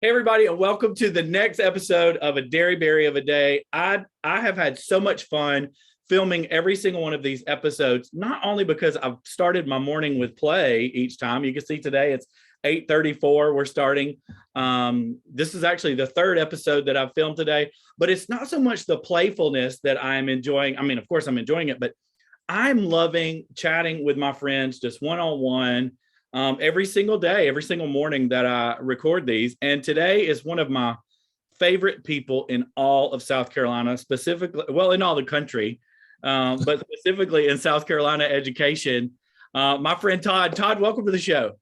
Hey everybody, and welcome to the next episode of a Dearybury of a Day. I have had so much fun filming every single one of these episodes, not only because I've started my morning with play each time. You can see today it's 8:34. We're starting. This is actually the third episode that I've filmed today, but it's not so much the playfulness that I'm enjoying. I mean, of course I'm enjoying it, but I'm loving chatting with my friends just one-on-one every single day, every single morning that I record these. And today is one of my favorite people in all of South Carolina, specifically, well, in all the country, but specifically in South Carolina education. My friend Todd. Todd, welcome to the show.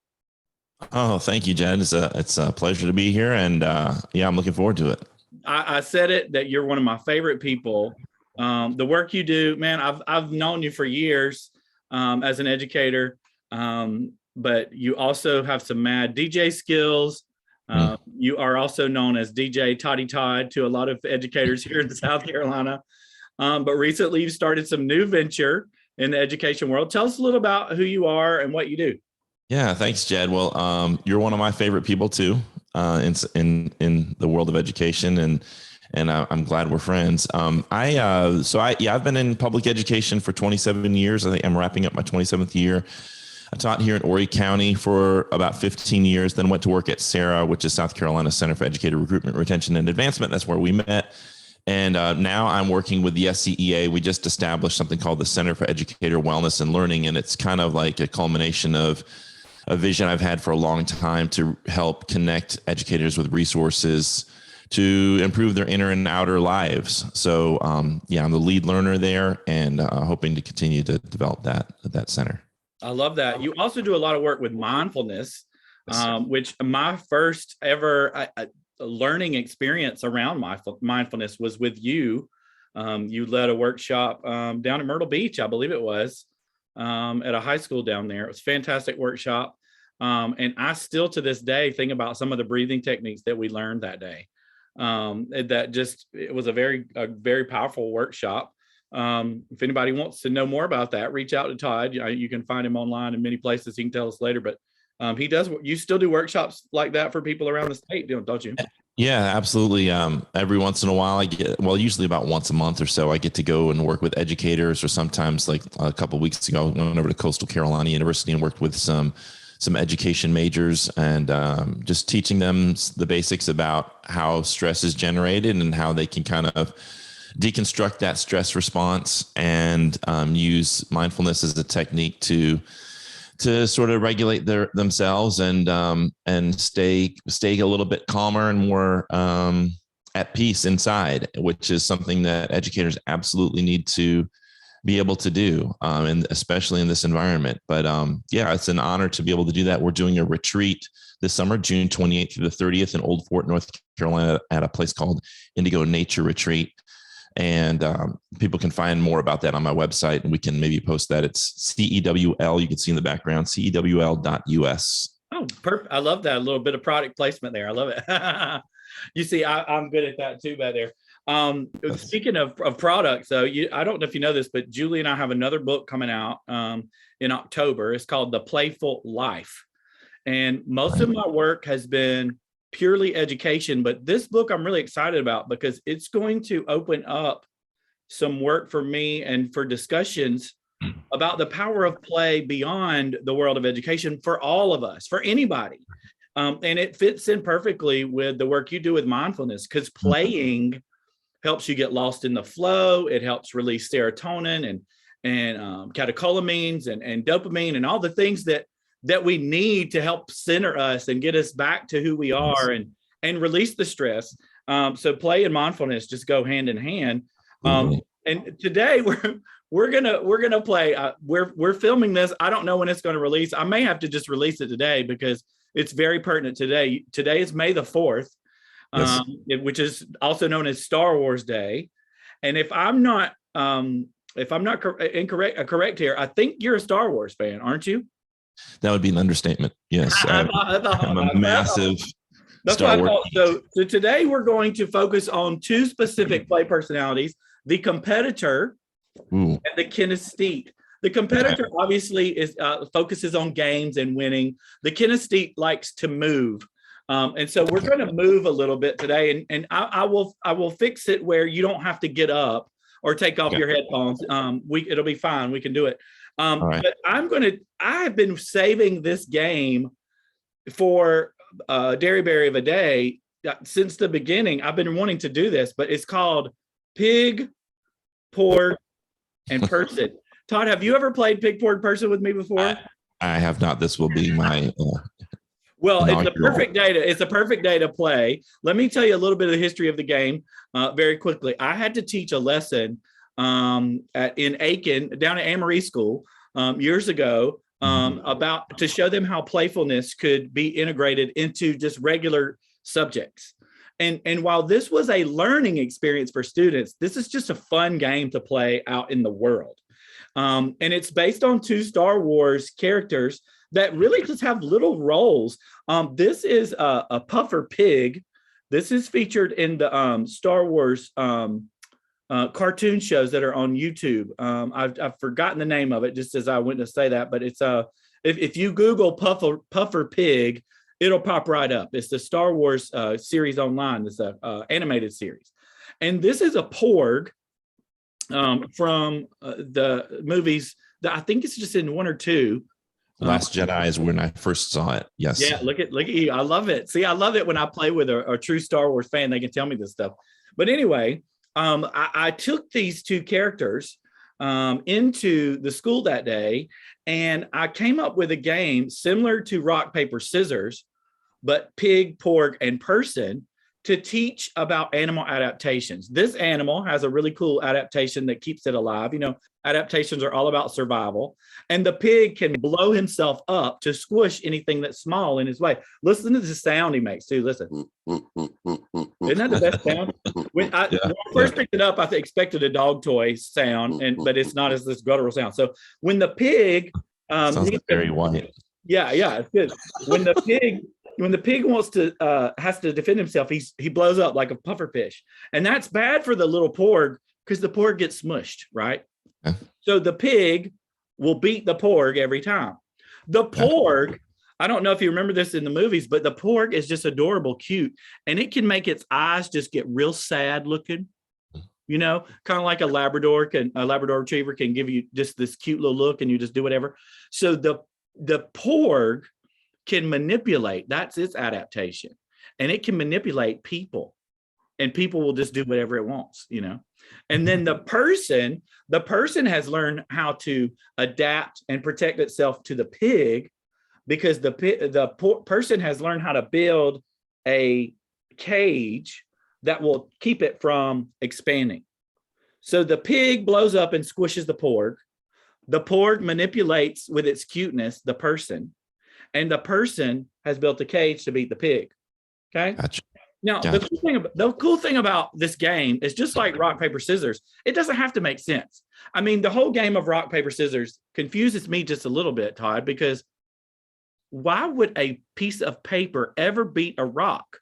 Oh, thank you, Jed. It's a pleasure to be here. And yeah, I'm looking forward to it. I said it that you're one of my favorite people. The work you do, man, I've known you for years as an educator. But you also have some mad DJ skills. You are also known as DJ Toddy Todd to a lot of educators here in South Carolina. But recently you started some new venture in the education world. Tell us a little about who you are and what you do. Yeah, thanks, Jed. Well, you're one of my favorite people too, in the world of education, and I'm glad we're friends. I've been in public education for 27 years. I think I'm wrapping up my 27th year. I taught here in Horry County for about 15 years, then went to work at SARA, which is South Carolina Center for Educator Recruitment, Retention, and Advancement. That's where we met. And now I'm working with the SCEA. We just established something called the Center for Educator Wellness and Learning. And it's kind of like a culmination of a vision I've had for a long time to help connect educators with resources to improve their inner and outer lives. So I'm the lead learner there and hoping to continue to develop that center. I love that. You also do a lot of work with mindfulness, which my first ever learning experience around mindfulness was with you. You led a workshop down at Myrtle Beach, I believe it was, at a high school down there. It was a fantastic workshop. And I still to this day think about some of the breathing techniques that we learned that day. It was a very powerful workshop. If anybody wants to know more about that, reach out to Todd. You can find him online in many places. He can tell us later, but he does. You still do workshops like that for people around the state, don't you? Yeah, absolutely. Every once in a while usually about once a month or so, I get to go and work with educators, or sometimes like a couple of weeks ago, I went over to Coastal Carolina University and worked with some education majors and just teaching them the basics about how stress is generated and how they can kind of deconstruct that stress response and use mindfulness as a technique to sort of regulate themselves and stay a little bit calmer and more at peace inside, which is something that educators absolutely need to be able to do, and especially in this environment. But it's an honor to be able to do that. We're doing a retreat this summer, June 28th through the 30th in Old Fort, North Carolina, at a place called Indigo Nature Retreat. And people can find more about that on my website, and we can maybe post that. It's CEWL. You can see in the background, CEWL.us. Oh, perfect. I love that. A little bit of product placement there. I love it. You see, I'm good at that too back there. Speaking of products, though, I don't know if you know this, but Julie and I have another book coming out in October. It's called The Playful Life. And most of my work has been purely education, but this book I'm really excited about because it's going to open up some work for me and for discussions about the power of play beyond the world of education for all of us, for anybody. And it fits in perfectly with the work you do with mindfulness, because playing helps you get lost in the flow. It helps release serotonin and catecholamines and dopamine and all the things that we need to help center us and get us back to who we are and release the stress. So play and mindfulness just go hand in hand. And today we're gonna play. We're filming this. I don't know when it's going to release. I may have to just release it today because it's very pertinent today. Today is May the 4th, which is also known as Star Wars Day. And if I'm not correct here, I think you're a Star Wars fan, aren't you? That would be an understatement. Yes. I'm a massive Star Wars. So today we're going to focus on two specific play personalities, the competitor and the kinesthete. The competitor obviously is focuses on games and winning. The kinesthete likes to move. And so we're going to move a little bit today, and I will fix it where you don't have to get up or take off your headphones. It'll be fine. We can do it. Right. But I have been saving this game for Dearybury of a Day since the beginning. I've been wanting to do this, but it's called Pig, Porg, and Person. Todd, have you ever played Pig, Porg, Person with me before? I have not. This will be my well, it's a perfect day to play. Let me tell you a little bit of the history of the game very quickly. I had to teach a lesson in Aiken, down at Amory School years ago, about to show them how playfulness could be integrated into just regular subjects. And while this was a learning experience for students, this is just a fun game to play out in the world. And it's based on 2 Star Wars characters that really just have little roles. This is a puffer pig. This is featured in the Star Wars cartoon shows that are on YouTube. I've forgotten the name of it just as I went to say that, but it's if you Google puffer pig, it'll pop right up. It's the Star Wars series online. It's a animated series, and this is a porg from the movies that I think it's just in 1 or 2. Last Jedi is when I first saw it. Yes. Yeah. Look at you. I love it. See, I love it when I play with a true Star Wars fan. They can tell me this stuff. But anyway, I took these 2 characters into the school that day, and I came up with a game similar to rock, paper, scissors, but pig, porg, and person, to teach about animal adaptations. This animal has a really cool adaptation that keeps it alive. You know, adaptations are all about survival. And the pig can blow himself up to squish anything that's small in his way. Listen to the sound he makes too. Listen. Isn't that the best sound? When I first picked it up, I expected a dog toy sound, but it's not as this guttural sound. So when the pig sounds like very white. Yeah, it's good. When the pig wants to has to defend himself, he blows up like a puffer fish, and that's bad for the little porg because the porg gets smushed, right? Yeah. So the pig will beat the porg every time. The porg, I don't know if you remember this in the movies, but the porg is just adorable, cute, and it can make its eyes just get real sad looking. You know, kind of like a Labrador retriever can give you just this cute little look, and you just do whatever. So the porg can manipulate. That's its adaptation, and it can manipulate people, and people will just do whatever it wants, you know. And then the person has learned how to adapt and protect itself to the pig, because the person has learned how to build a cage that will keep it from expanding. So the pig blows up and squishes the porg. The porg manipulates with its cuteness the person, and the person has built a cage to beat the pig. Okay. Gotcha. Now, the cool thing about this game is, just like rock, paper, scissors, it doesn't have to make sense. I mean, the whole game of rock, paper, scissors confuses me just a little bit, Todd, because why would a piece of paper ever beat a rock?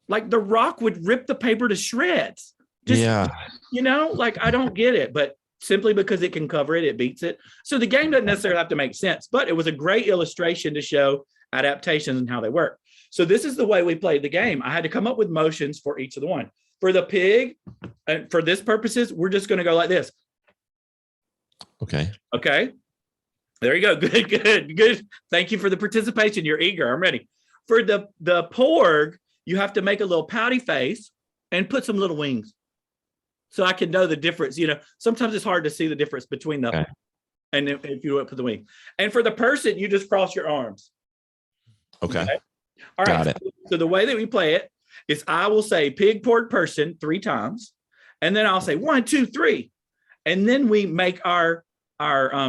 Like, the rock would rip the paper to shreds. You know, like, I don't get it, but simply because it can cover it, it beats it. So the game doesn't necessarily have to make sense, but it was a great illustration to show adaptations and how they work. So this is the way we played the game. I had to come up with motions for each of the one. For the pig, and for this purposes, we're just going to go like this. Okay. There you go. Good. Thank you for the participation. You're eager. I'm ready. For the porg, you have to make a little pouty face and put some little wings, so I can know the difference. You know, sometimes it's hard to see the difference between the, and if you put the wing. And for the person, you just cross your arms. Okay. All right. Got it. So the way that we play it is, I will say pig, porg, person 3 times, and then I'll say 1, 2, 3, and then we make our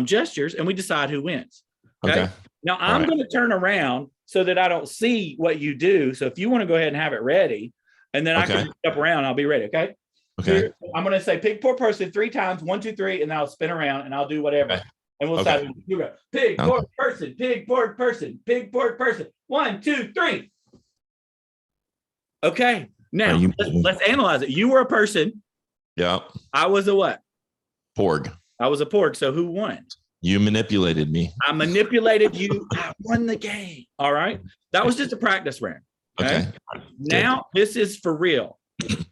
gestures, and we decide who wins. Okay. Now I'm going to turn around so that I don't see what you do. So if you want to go ahead and have it ready, and then I can step around, I'll be ready. Okay. Here, I'm going to say pig, porg, person 3 times, 1, 2, 3, and I'll spin around and I'll do whatever. And we'll say, pig, porg, person, pig, porg, person, pig, porg, person. 1, 2, 3. Okay. Now let's analyze it. You were a person. Yeah. I was a what? Porg. I was a porg. So who won? You manipulated me. I manipulated you. I won the game. All right. That was just a practice round. Okay. Now this is for real.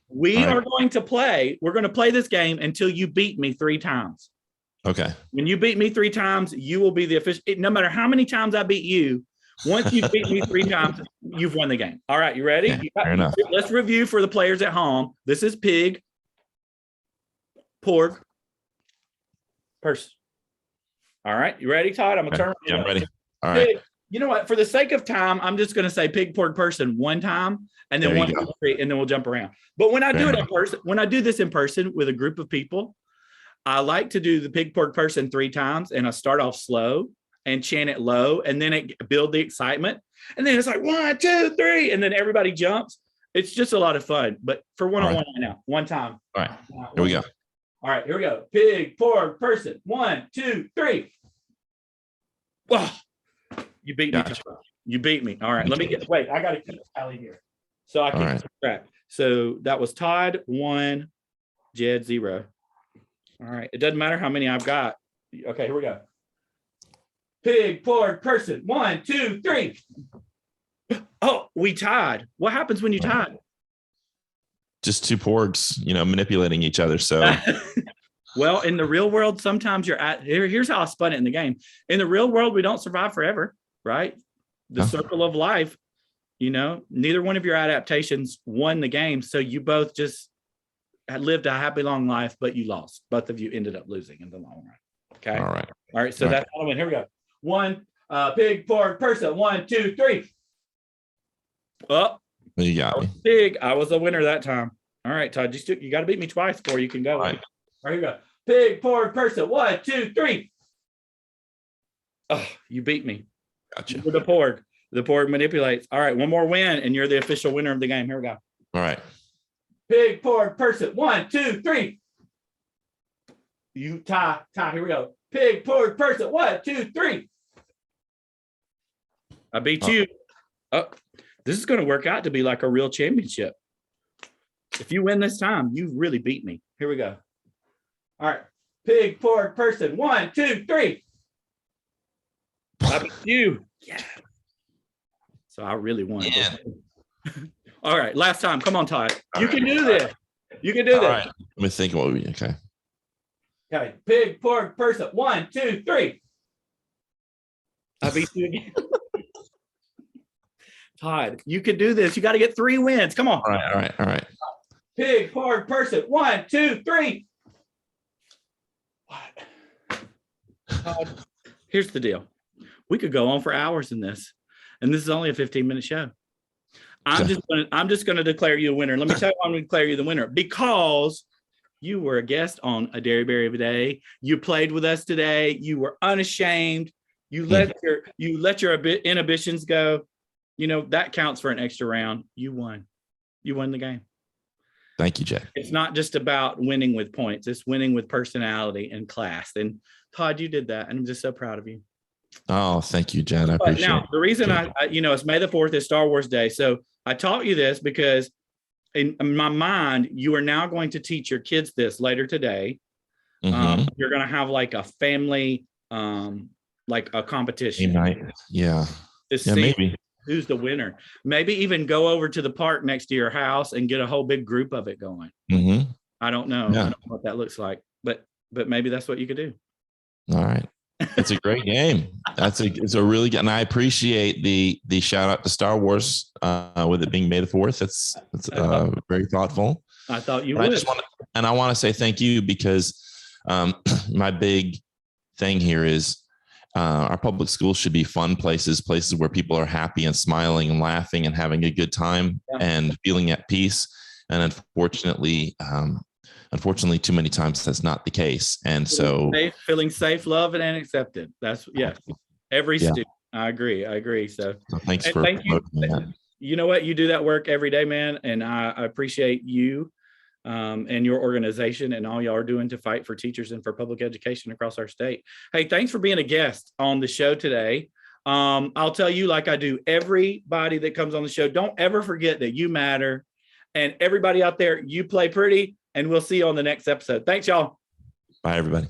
We are going to play. We're going to play this game until you beat me 3 times. Okay. When you beat me 3 times, you will be the official. No matter how many times I beat you, once you beat me 3 times, you've won the game. All right, you ready? Yeah, fair enough. Let's review for the players at home. This is pig, porg, person. All right, you ready, Todd? I'm gonna turn. Yeah, I'm ready. All right. Pig. You know what? For the sake of time, I'm just gonna say pig, porg, person 1 time, and then 1, 2, 3, and then we'll jump around. But when I do it in person, when I do this in person with a group of people, I like to do the pig, porg, person 3 times, and I start off slow and chant it low, and then it build the excitement, and then it's like 1, 2, 3, and then everybody jumps. It's just a lot of fun. But for one-on-one right now, 1 time. All right, here we go. All right, here we go. Pig, porg, person. 1, 2, 3. Wow, you beat me. You beat me. All right, let me get. Wait, I got to keep tally here, so I can keep track. So that was Todd 1, Jed 0. All right, it doesn't matter how many I've got. Okay, here we go. Pig, porg, person. 1, 2, 3. Oh, we tied. What happens when you tied? Just 2 porgs, manipulating each other. So, well, in the real world, sometimes you're at here's how I spun it in the game. In the real world, we don't survive forever, right? The circle of life, neither one of your adaptations won the game. So you both just had lived a happy long life, but you lost. Both of you ended up losing in the long run. Okay. All right. All right. So that's how I win. Here we go. 1, pig, porg, person. 1, 2, 3. Oh, you got me. Pig. I was the winner that time. All right, Todd. You got to beat me twice before you can go. All right, here we go. Pig, porg, person. 1, 2, 3. Oh, you beat me. Gotcha. You're the porg. The porg manipulates. All right, one more win, and you're the official winner of the game. Here we go. All right. Pig, porg, person. 1, 2, 3. You tie. Here we go. Pig, porg, person. 1, 2, 3. I beat you. Oh, this is going to work out to be like a real championship. If you win this time, you really beat me. Here we go. All right. Pig, porg, person. 1, 2, 3. I beat you. Yeah. So I really won. Yeah. All right. Last time. Come on, Todd. You can do this. You can do this. All right. Let me think what we okay. Okay. Pig, porg, person. 1, 2, 3. I beat you again. Todd, you can do this. You got to get 3 wins. Come on. All right. Pig, porg, person. 1, 2, 3. What? Todd, here's the deal. We could go on for hours in this, and this is only a 15-minute show. I'm just going to declare you a winner. Let me tell you why I'm going to declare you the winner. Because you were a guest on a Dearybury of a Day. You played with us today. You were unashamed. You let your inhibitions go. That counts for an extra round. You won. You won the game. Thank you, Jay. It's not just about winning with points. It's winning with personality and class. And Todd, you did that. And I'm just so proud of you. Oh, thank you, Jen. I appreciate it. Now, the reason it's May the 4th is Star Wars Day. So I taught you this because in my mind, you are now going to teach your kids this later today. Mm-hmm. You're going to have like a family, like a competition. Yeah. Maybe. Who's the winner? Maybe even go over to the park next to your house and get a whole big group of it going. Mm-hmm. I don't know. Yeah. I don't know what that looks like, but maybe that's what you could do. All right. It's a great game. It's a really good, and I appreciate the shout out to Star Wars with it being May the 4th. It's very thoughtful. I thought you would. I want to say thank you because my big thing here is our public schools should be fun places where people are happy and smiling and laughing and having a good time and feeling at peace. And unfortunately, too many times that's not the case. And feeling safe, loved, and accepted. That's every student. I agree. So thanks for thank you. You know what? You do that work every day, man. And I appreciate you and your organization and all y'all are doing to fight for teachers and for public education across our state. Hey, thanks for being a guest on the show today. I'll tell you, like I do everybody that comes on the show, don't ever forget that you matter. And everybody out there, you play pretty. And we'll see you on the next episode. Thanks, y'all. Bye, everybody.